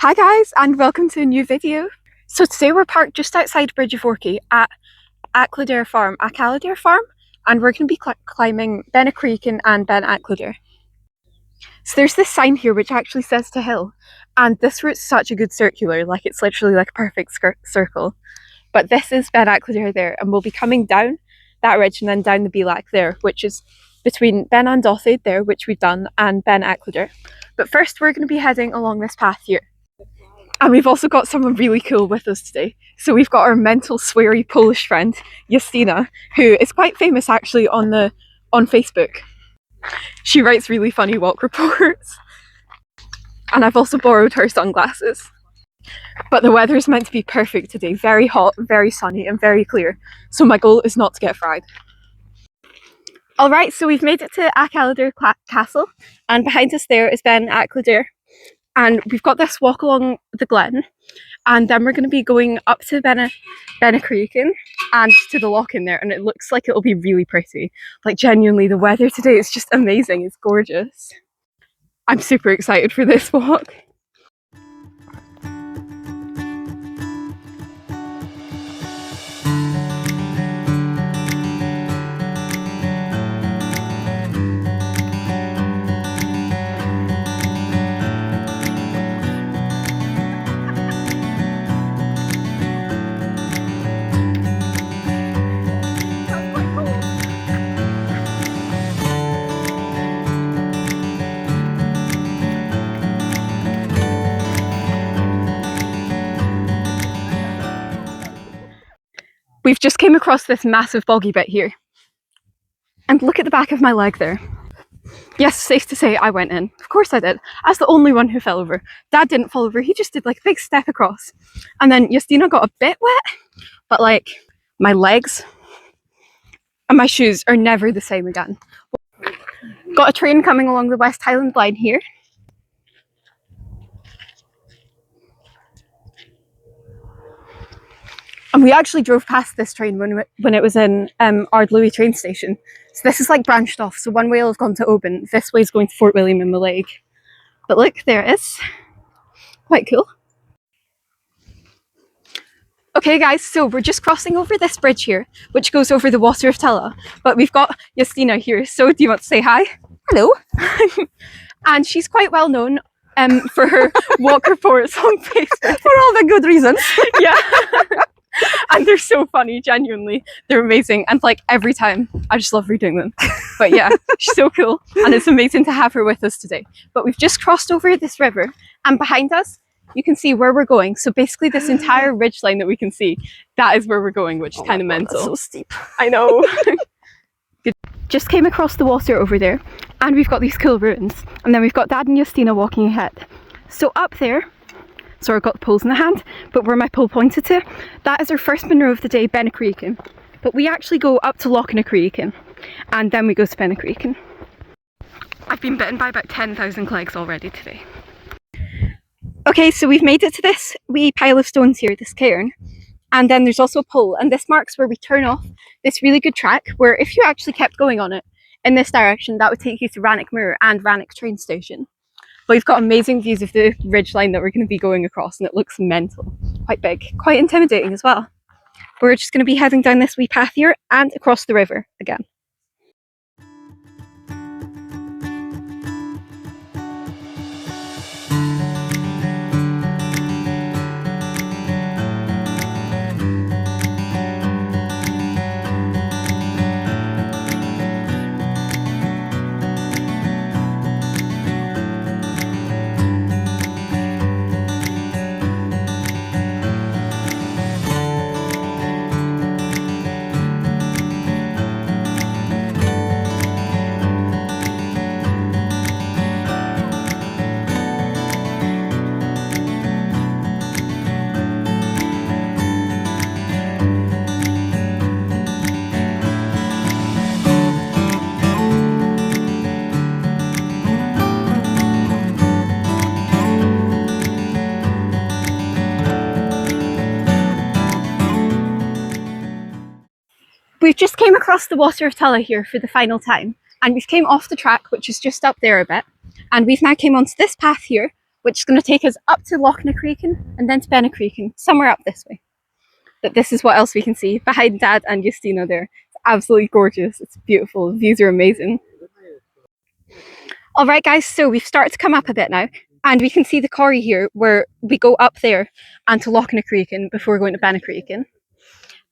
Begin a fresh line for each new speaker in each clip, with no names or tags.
Hi guys, and welcome to a new video. So today we're parked just outside Bridge of Orchy at A'CHRACHAIN farm, and we're going to be climbing BEINN ACHREACHAIN and BEINN a'CHRACHAIN. So there's this sign here which actually says to hill, and this route's such a good circular, like it's literally like a perfect circle. But this is BEINN a'CHRACHAIN there, and we'll be coming down that ridge and then down the BEINN there, which is between BEINN A'CHRACHAIN there, which we've done, and BEINN a'CHRACHAIN. But first we're going to be heading along this path here. And we've also got someone really cool with us today. So we've got our mental sweary Polish friend, Justyna, who is quite famous actually on Facebook. She writes really funny walk reports. And I've also borrowed her sunglasses. But the weather is meant to be perfect today, very hot, very sunny and very clear. So my goal is not to get fried. Alright, so we've made it to A'CHRACHAIN Castle, and behind us there is BEINN a'CHRACHAIN. And we've got this walk along the glen, and then we're going to be going up to BEINN ACHREACHAIN and to the loch in there, and it looks like it'll be really pretty. Like genuinely, the weather today is just amazing, it's gorgeous. I'm super excited for this walk. We've just came across this massive boggy bit here. And look at the back of my leg there. Yes, safe to say I went in. Of course I did. As the only one who fell over. Dad didn't fall over, he just did like a big step across. And then Justyna got a bit wet, but like my legs and my shoes are never the same again. Got a train coming along the West Highland line here. And we actually drove past this train when it was in Ardlui train station. So this is like branched off. So one way will have gone to Oban, this way is going to Fort William in Mallaig. But look, there it is. Quite cool. Okay guys, so we're just crossing over this bridge here, which goes over the Water of Tulla. But we've got Justyna here, so do you want to say hi? Hello. And she's quite well known for her walk reports on Facebook.
For all the good reasons.
Yeah. And they're so funny, genuinely. They're amazing. And like every time, I just love reading them. But yeah, she's so cool. And it's amazing to have her with us today. But we've just crossed over this river, and behind us, you can see where we're going. So basically this entire ridgeline that we can see, that is where we're going, which is kind of mental.
That's so steep.
I know. Just came across the water over there, and we've got these cool ruins. And then we've got Dad and Justyna walking ahead. So up there, so I've got the poles in the hand, but where my pole pointed to, that is our first Munro of the day, BEINN ACHREACHAIN. But we actually go up to Loch ACHREACHAIN, and then we go to BEINN ACHREACHAIN. I've been bitten by about 10,000 clegs already today. Okay, so we've made it to this wee pile of stones here, this cairn, and then there's also a pole, and this marks where we turn off this really good track, where if you actually kept going on it in this direction, that would take you to Rannoch Moor and Rannoch train station. But we've got amazing views of the ridgeline that we're going to be going across, and it looks mental. Quite big, quite intimidating as well. We're just going to be heading down this wee path here and across the river again. We've just came across the Water of Tulla here for the final time, and we've came off the track, which is just up there a bit, and we've now came onto this path here, which is going to take us up to A'CHREACHAIN and then to BEINN ACHREACHAIN, somewhere up this way. But this is what else we can see behind Dad and Justina there. It's absolutely gorgeous. It's beautiful. The views are amazing. Alright guys, so we've started to come up a bit now, and we can see the quarry here where we go up there and to A'CHREACHAIN before going to BEINN ACHREACHAIN.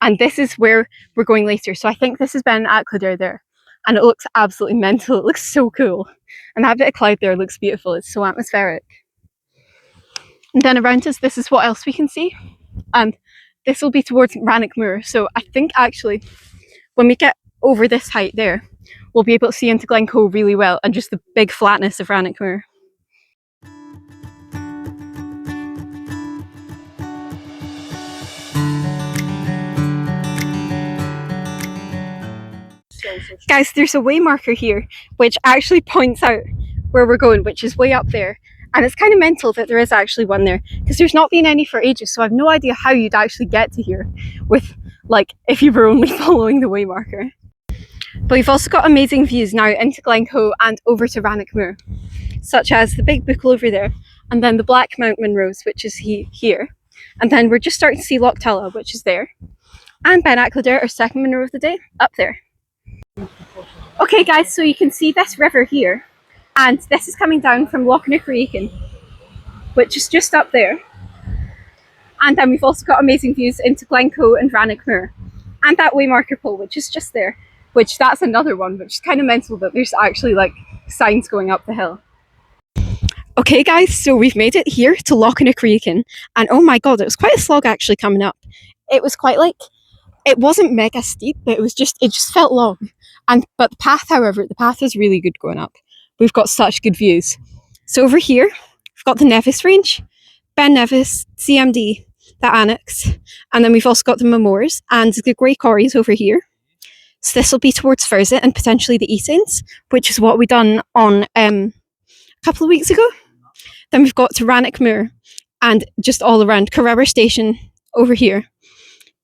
And this is where we're going later. So I think this has been ACHLADAIR there. And it looks absolutely mental. It looks so cool. And that bit of cloud there looks beautiful. It's so atmospheric. And then around us, this is what else we can see. And this will be towards Rannoch. So I think actually when we get over this height there, we'll be able to see into Glencoe really well and just the big flatness of Rannoch. Guys, there's a way marker here which actually points out where we're going, which is way up there. And it's kind of mental that there is actually one there, because there's not been any for ages, so I've no idea how you'd actually get to here with, like, if you were only following the way marker. But we've also got amazing views now into Glencoe and over to Rannoch, such as the Big Buckle over there, and then the Black Mount Munros, which is here. And then we're just starting to see Loch Tulla, which is there. And BEINN ACHLADAIR, our second Munro of the day, up there. Okay guys, so you can see this river here, and this is coming down from A'CHREACHAIN, which is just up there. And then we've also got amazing views into Glencoe and Rannoch, and that way marker pole, which is just there, which that's another one, which is kind of mental that there's actually like signs going up the hill. Okay guys, so we've made it here to A'CHREACHAIN, and oh my god, it was quite a slog actually coming up. It was quite like, it wasn't mega steep, but it just felt long. But the path, however, the path is really good going up. We've got such good views. So over here, we've got the Nevis range, Ben Nevis, CMD, the Annex, and then we've also got the Mamors and the Grey Corries over here. So this will be towards Furzet and potentially the Easains, which is what we done on a couple of weeks ago. Then we've got to Rannoch and just all around Carrera Station over here.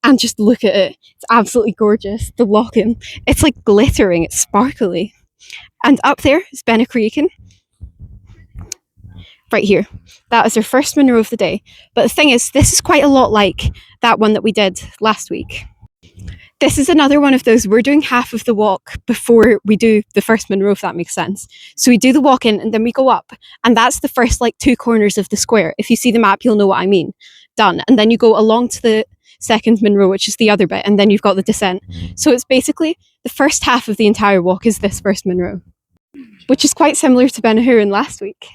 And just look at it. It's absolutely gorgeous. The lock-in. It's like glittering. It's sparkly. And up there is BEINN ACHREACHAIN. Right here. That is our first Munro of the day. But the thing is, this is quite a lot like that one that we did last week. This is another one of those, we're doing half of the walk before we do the first Munro, if that makes sense. So we do the walk in and then we go up. And that's the first like 2 corners of the square. If you see the map, you'll know what I mean. Done. And then you go along to the second Munro, which is the other bit, and then you've got the descent. So it's basically the first half of the entire walk is this first Munro, which is quite similar to Ben A'CHREACHAIN last week.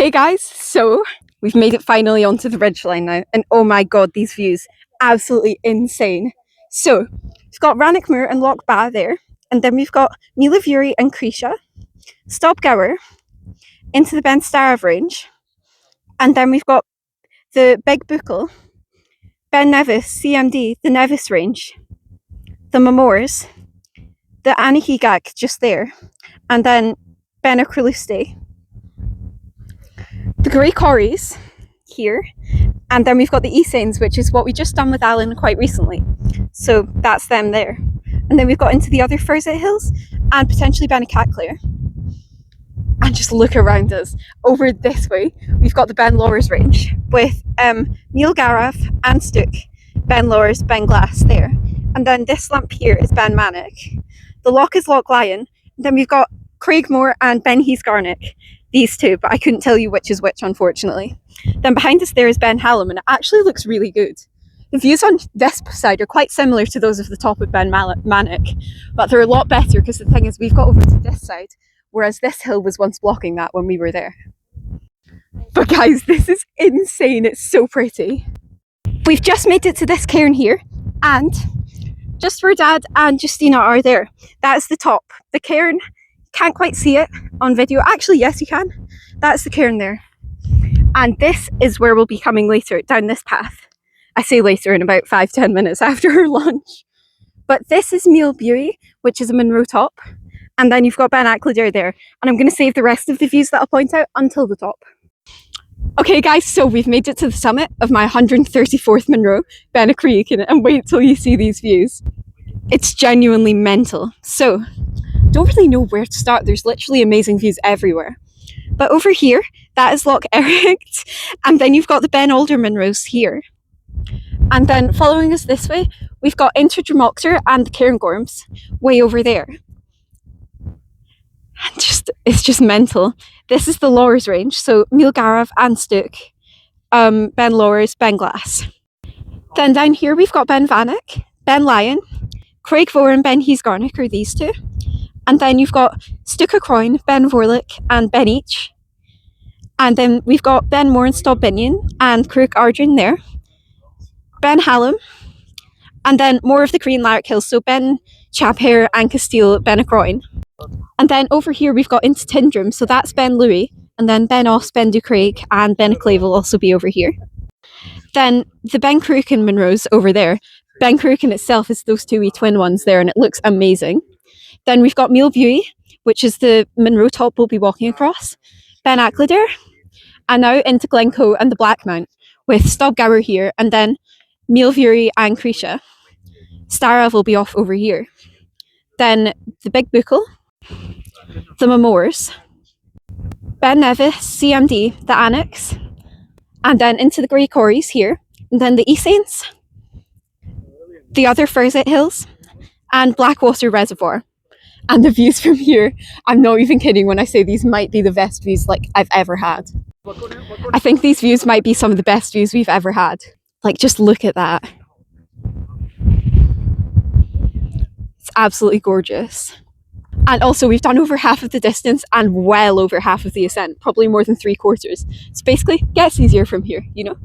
Okay guys, so we've made it finally onto the ridgeline now, and oh my god, these views, absolutely insane. So, we've got Rannochmoor and Loch Ba there, and then we've got Míle and Creasha, Stobgower, into the Ben Starav range, and then we've got the Big Buckle, Ben Nevis, CMD, the Nevis range, the Mamors, the Anahegag just there, and then Ben A'CHREACHAIN, the Grey Corries here, and then we've got the Esains, which is what we just done with Alan quite recently. So that's them there. And then we've got into the other Furzet Hills and potentially Ben A'CHREACHAIN. And just look around us. Over this way, we've got the Ben Lawers range with Neil Garaf and Stook, Ben Lawers, Ben Glass there. And then this lump here is Ben Manic. The loch is Loch Lion. Then we've got Craigmore and Ben Heathgarnick. These two, but I couldn't tell you which is which, unfortunately. Then behind us there is Ben Hallam, and it actually looks really good. The views on this side are quite similar to those of the top of Ben Manic, but they're a lot better because the thing is we've got over to this side, whereas this hill was once blocking that when we were there. But guys, this is insane, it's so pretty. We've just made it to this cairn here, and just where Dad and Justina are there, that's the top. The cairn, can't quite see it on video. Actually, yes you can. That's the cairn there. And this is where we'll be coming later, down this path. I say later, in about 5-10 minutes after our lunch. But this is Míle, which is a Munro top. And then you've got BEINN ACHLADAIR there. And I'm going to save the rest of the views that I'll point out until the top. Okay guys, so we've made it to the summit of my 134th Munro, BEINN A'CHREACHAIN, and wait till you see these views. It's genuinely mental. So, don't really know where to start. There's literally amazing views everywhere. But over here, that is Loch Ericht, and then you've got the Ben Alder Munros here. And then following us this way, we've got Interdromoctor and the Cairngorms way over there. And it's just mental. This is the Lawers range, so Míle Garaf and Stook, Ben Lawers, Ben Glass. Then down here we've got Ben Vannick, Ben Lyon, Craigmore and Ben Heathgarnick are these two. And then you've got Stook Croin, Ben Vorlich and Ben Each. And then we've got Ben Moore and Stob Binion and Crook Ardrin there. Ben Hallam. And then more of the Green Larrick Hills, so Ben Chaphair and Castile, Ben A'CHREACHAIN. And then over here we've got into Tindrum, so that's Ben Louis, and then Ben Oss, Ben Ducraig, and Ben Clave will also be over here. Then the Ben Cruachan Munros over there. Ben Cruachan itself is those two wee twin ones there, and it looks amazing. Then we've got Míle, which is the Munro top we'll be walking across, BEINN ACHLADAIR, and now into Glencoe and the Blackmount with Stobgower here, and then Míle and Creasha. Starav will be off over here. Then the Big Buckle, the Mamors, Ben Nevis, CMD, the Annex, and then into the Grey Corries here, and then the Esains, the other Furzet Hills, and Blackwater Reservoir. And the views from here, I'm not even kidding when I say these might be the best views like I've ever had. I think these views might be some of the best views we've ever had. Like, just look at that. It's absolutely gorgeous. And also we've done over half of the distance and well over half of the ascent, probably more than 3/4. So basically, gets easier from here, you know?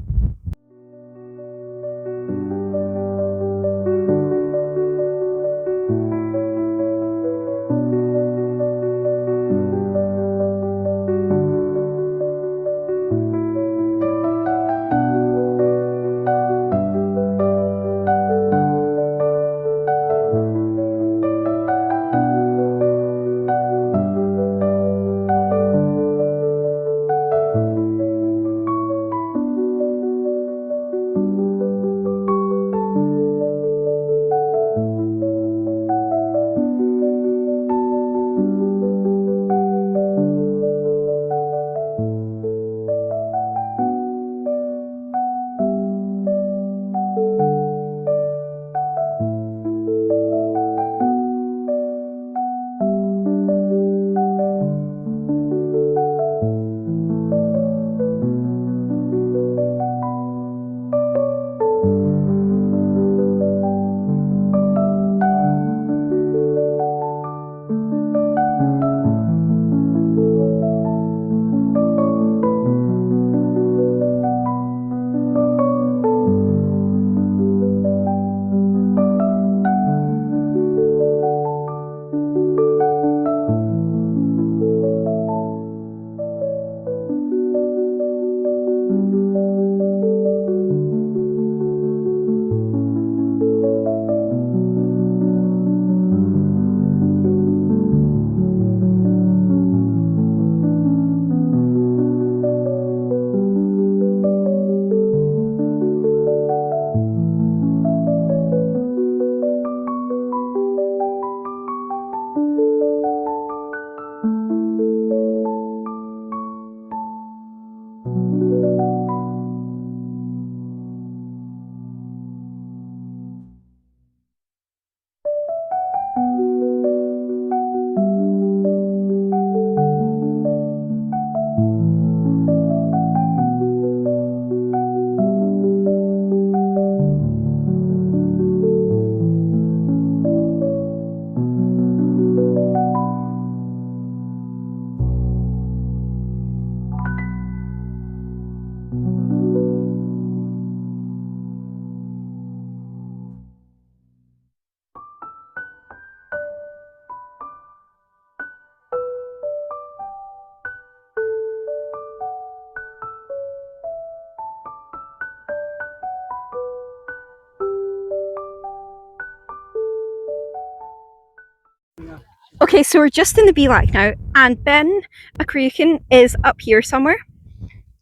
Okay, so we're just in the BEINN now, and BEINN A'CHREACHAIN is up here somewhere.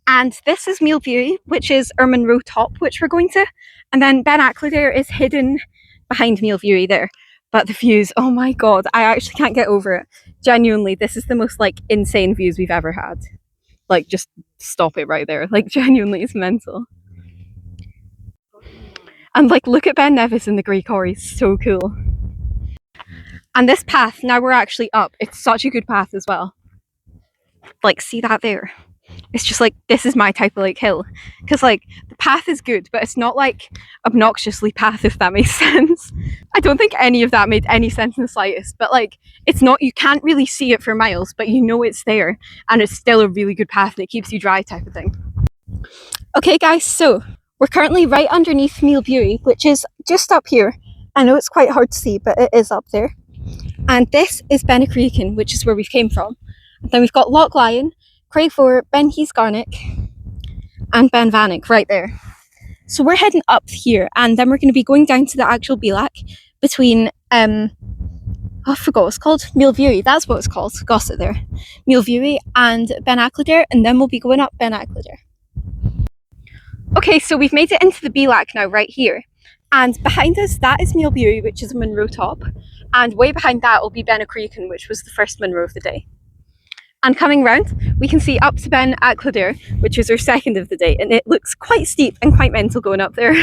And this is Míl Buí, which is our Munro top, which we're going to. And then BEINN A'CHRADAIR is hidden behind Míl Buí there. But the views, oh my god, I actually can't get over it. Genuinely, this is the most like insane views we've ever had. Like, just stop it right there. Like, genuinely, it's mental. And like, look at Ben Nevis in the grey quarries, so cool. And this path, now we're actually up, it's such a good path as well. Like, see that there? It's just like, this is my type of like hill. Because like, the path is good, but it's not like obnoxiously path, if that makes sense. I don't think any of that made any sense in the slightest, but like, it's not, you can't really see it for miles, but you know it's there, and it's still a really good path and it keeps you dry type of thing. Okay guys, so we're currently right underneath Míl Buí, which is just up here. I know it's quite hard to see, but it is up there. And this is BEINN A'CHREACHAIN, which is where we came from. And then we've got Loch Lyon, Craigmore, Ben Garnick, and Ben Vannick right there. So we're heading up here, and then we're going to be going down to the actual BEINN between, I forgot what it's called, Míl Buí, that's what it's called, got it there. Míl Buí and BEINN A'CHRADAIR, and then we'll be going up BEINN A'CHRADAIR. Okay, so we've made it into the BEINN now, right here. And behind us, that is Míl Buí, which is a Munro top. And way behind that will be BEINN A'CHREACHAIN, which was the first Munro of the day. And coming round, we can see up to BEINN A'CHRADAIR, which is our second of the day. And it looks quite steep and quite mental going up there.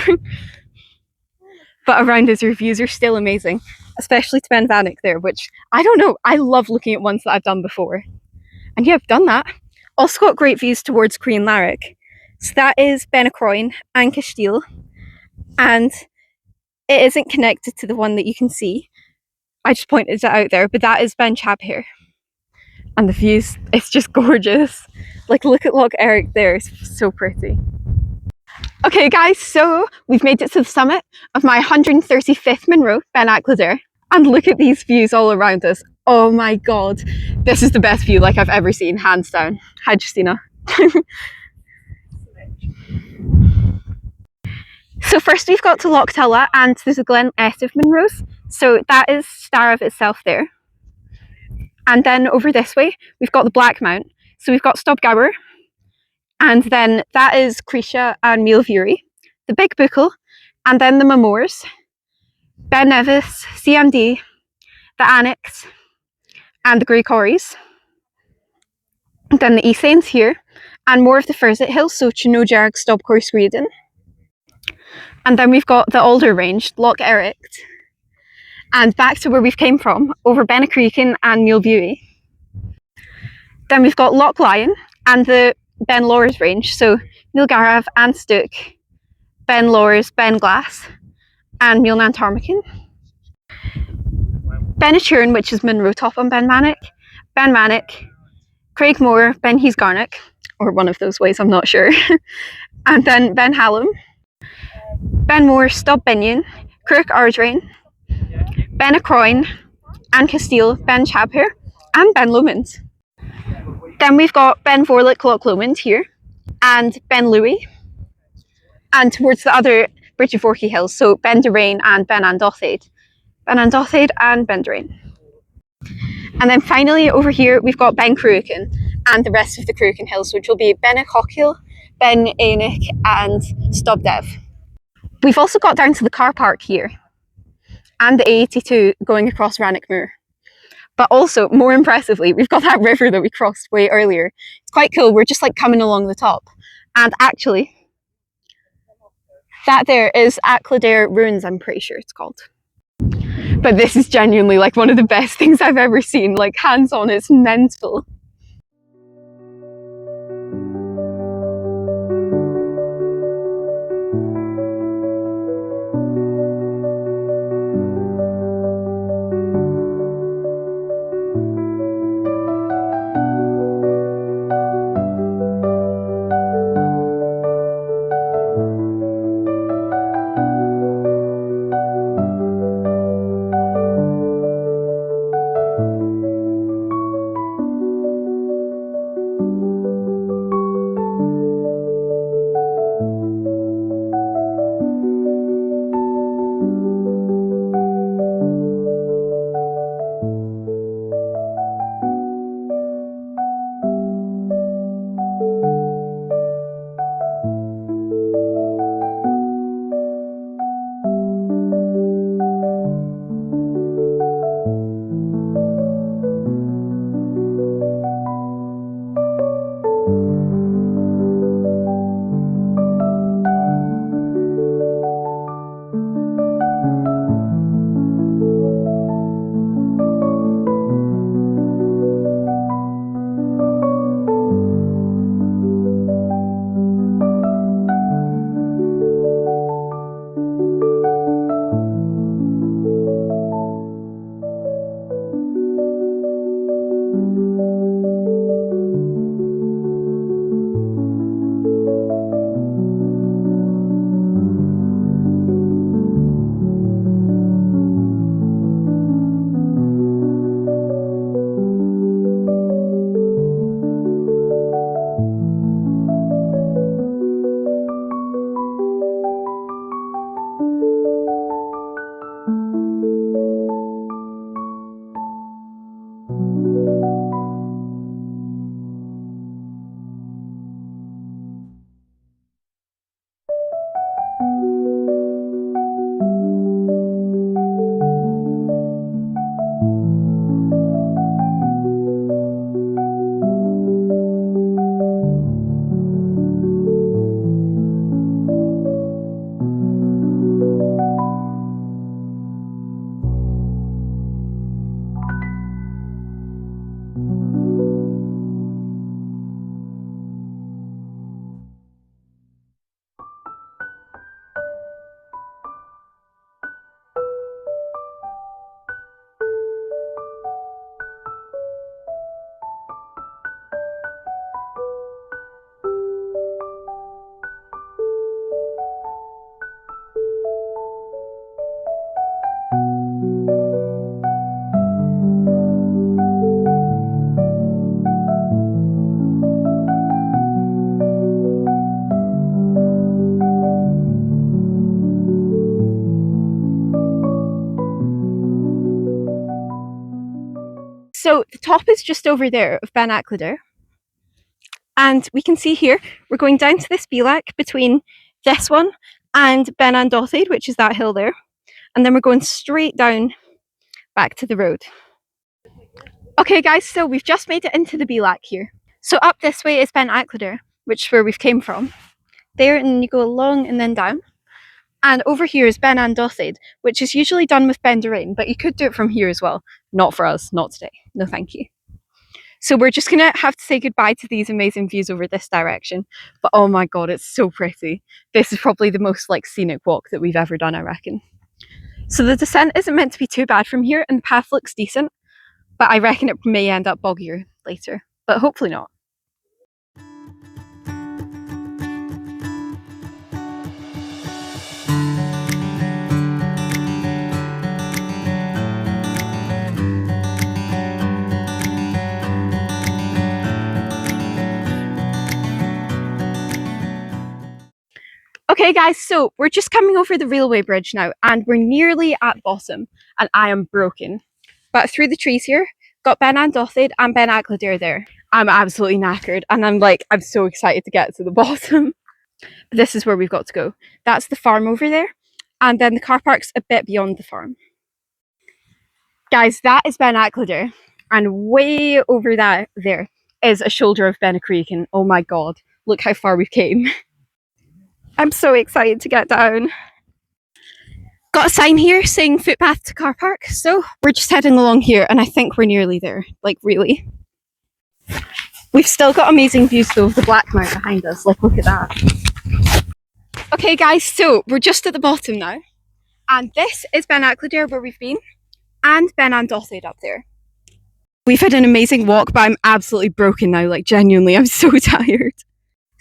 But around us, our views are still amazing, especially to Ben Vannick there, which, I don't know, I love looking at ones that I've done before. And yeah, I've done that. Also got great views towards Crean Larrick. So that is Ben A'CHRACHAIN and Castile. And it isn't connected to the one that you can see. I just pointed it out there, but that is Ben Chabhair. And the views, it's just gorgeous. Like, look at Loch Eric there, it's so pretty. Okay guys, so we've made it to the summit of my 135th Munro, BEINN A'CHRADAIR. And look at these views all around us. Oh my god, this is the best view like I've ever seen, hands down. Hi Justina. So first we've got to Loch Tulla, and there's a Glen of Munros. So that is Starave itself there. And then over this way, we've got the Black Mount. So we've got Stobgower, and then that is Creasha and Míl Buí, the Big Buckle, and then the Mamors, Ben Nevis, CMD, the Annex, and the Grey Quarries. And then the Eathanes here, and more of the Furzit Hills, so Chinojarg, Stobcore, Sweden. And then we've got the Alder Range, Loch Eric, and back to where we've came from, over BEINN A'CHREACHAIN and Míl Buí. Then we've got Loch Lyon and the Ben Lawers range, so Míl Garav and Stook, Ben Lawers, Ben Glass, and Míl Nantarmachan. BEINN A'CHRACHAIN, which is Munro top on Ben Vannick, Craigmore, Ben Garnick, or one of those ways, I'm not sure, and then Ben Hallam, Ben Moore, Stob Binion, Crook Ardrain, BEINN A'CHRACHAIN, and Castile, Ben Chabhair, and Ben Lomond. Then we've got Ben Vorlich, Loch Lomond here, and Ben Louis, and towards the other Bridge of Orchy Hills, so Ben Durain and Ben Andothade. Ben Andothade and Ben Durain. And then finally over here we've got BEINN Cruachan and the rest of the Cruachan Hills, which will be BEINN A'CHOCHIL, BEINN Éanach, and Stobdev. We've also got down to the car park here, and the A82 going across Rannoch Moor. But also, more impressively, we've got that river that we crossed way earlier. It's quite cool, we're just like coming along the top. And actually, that there is A'CHRADAIR Ruins, I'm pretty sure it's called. But this is genuinely like one of the best things I've ever seen, like hands on, it's mental. So the top is just over there of BEINN ACHREACHAIN. And we can see here, we're going down to this BEINN between this one and BEINN A'CHREACHAIN, which is that hill there. And then we're going straight down back to the road. Okay guys, so we've just made it into the BEINN here. So up this way is BEINN ACHREACHAIN, which is where we've came from. There, and then you go along and then down. And over here is BEINN A'CHREACHAIN, which is usually done with BEINN A'CHREACHAIN, but you could do it from here as well. Not for us, not today. No thank you. So we're just gonna have to say goodbye to these amazing views over this direction. But oh my god, it's so pretty. This is probably the most like scenic walk that we've ever done, I reckon. So the descent isn't meant to be too bad from here, and the path looks decent, but I reckon it may end up boggier later, but hopefully not. Okay guys, so we're just coming over the railway bridge now and we're nearly at bottom and I am broken. But through the trees here, got BEINN A'CHREACHAIN and BEINN ACHREACHAIN there. I'm absolutely knackered and I'm so excited to get to the bottom. This is where we've got to go. That's the farm over there and then the car park's a bit beyond the farm. Guys, that is BEINN ACHREACHAIN and way over there is a shoulder of BEINN A'CHREACHAIN. Oh my god, look how far we've came. I'm so excited to get down. Got a sign here saying footpath to car park, so we're just heading along here and I think we're nearly there, like really. We've still got amazing views though of the Black Mount behind us, like look at that. Okay guys, so we're just at the bottom now and this is BEINN ACHREACHAIN where we've been and BEINN A'CHREACHAIN up there. We've had an amazing walk but I'm absolutely broken now, like genuinely I'm so tired.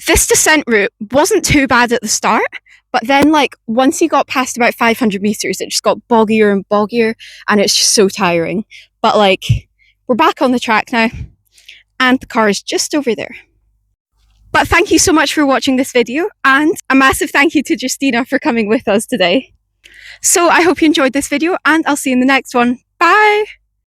This descent route wasn't too bad at the start, but then like once you got past about 500 meters, it just got boggier and boggier and it's just so tiring. But like we're back on the track now and the car is just over there. But thank you so much for watching this video and a massive thank you to Justina for coming with us today. So I hope you enjoyed this video and I'll see you in the next one. Bye!